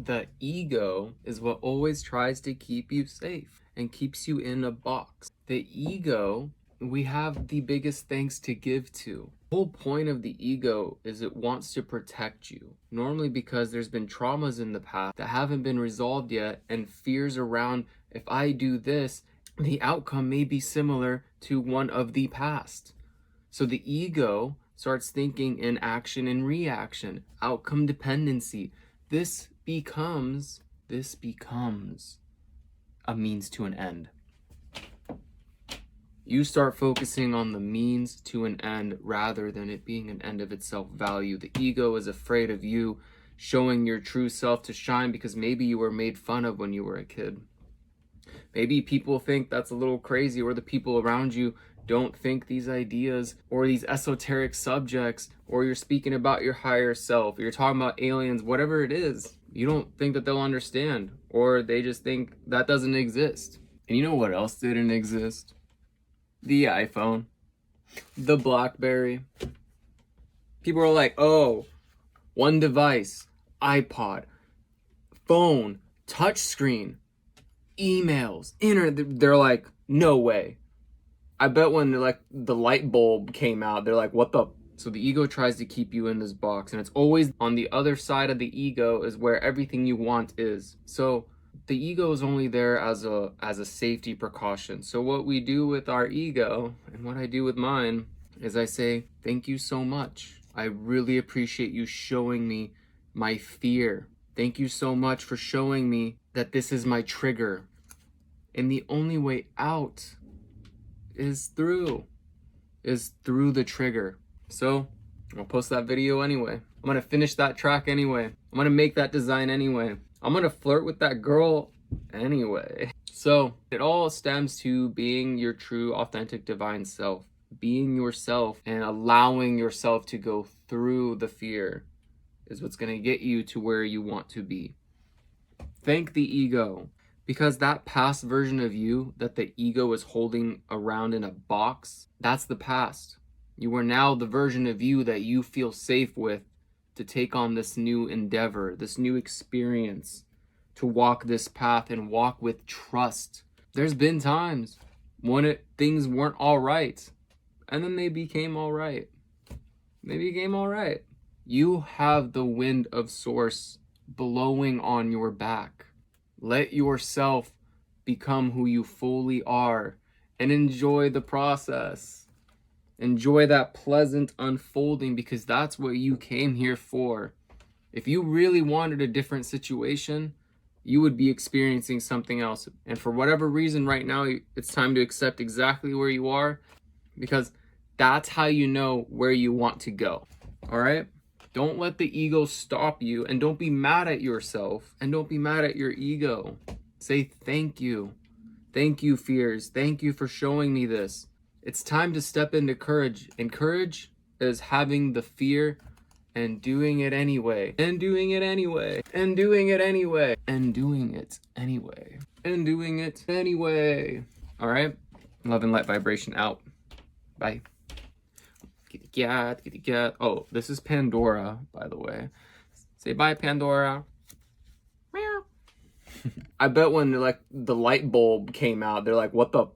The ego is what always tries to keep you safe and keeps you in a box. The ego, we have the biggest thanks to give to. The whole point of the ego is it wants to protect you. Normally because there's been traumas in the past that haven't been resolved yet, and fears around, if I do this, the outcome may be similar to one of the past. So the ego starts thinking in action and reaction, outcome dependency. This becomes a means to an end. You start focusing on the means to an end rather than it being an end of itself value. The ego is afraid of you showing your true self to shine because maybe you were made fun of when you were a kid. Maybe people think that's a little crazy, or the people around you don't think these ideas or these esoteric subjects, or you're speaking about your higher self, or you're talking about aliens, whatever it is, you don't think that they'll understand, or they just think that doesn't exist. And you know what else didn't exist? The iPhone, the BlackBerry. People are like, oh, one device, iPod, phone, touchscreen, emails, internet. They're like, no way. I bet when the light bulb came out, they're like, what the? So the ego tries to keep you in this box, and it's always on the other side of the ego is where everything you want is. So the ego is only there as a safety precaution. So what we do with our ego, and what I do with mine, is I say, thank you so much. I really appreciate you showing me my fear. Thank you so much for showing me that this is my trigger. And the only way out is through the trigger. So I'll post that video anyway. I'm gonna finish that track anyway. I'm gonna make that design anyway. I'm gonna flirt with that girl anyway. So it all stems to being your true, authentic, divine self. Being yourself and allowing yourself to go through the fear is what's gonna get you to where you want to be. Thank the ego. Because that past version of you that the ego is holding around in a box, that's the past. You are now the version of you that you feel safe with to take on this new endeavor, this new experience, to walk this path and walk with trust. There's been times when things weren't all right, and then they became all right. They became all right. You have the wind of source blowing on your back. Let yourself become who you fully are and enjoy the process. Enjoy that pleasant unfolding, because that's what you came here for. If you really wanted a different situation, you would be experiencing something else. And for whatever reason right now, it's time to accept exactly where you are, because that's how you know where you want to go. All right? Don't let the ego stop you, and don't be mad at yourself, and don't be mad at your ego. Say thank you. Thank you, fears. Thank you for showing me this. It's time to step into courage, and courage is having the fear and doing it anyway, and doing it anyway, and doing it anyway, and doing it anyway, and doing it anyway. All right? Love and light vibration out. Bye. Kitty cat, kitty cat. Oh, this is Pandora, by the way. Say bye, Pandora. Meow. I bet when the light bulb came out, they're like, what the?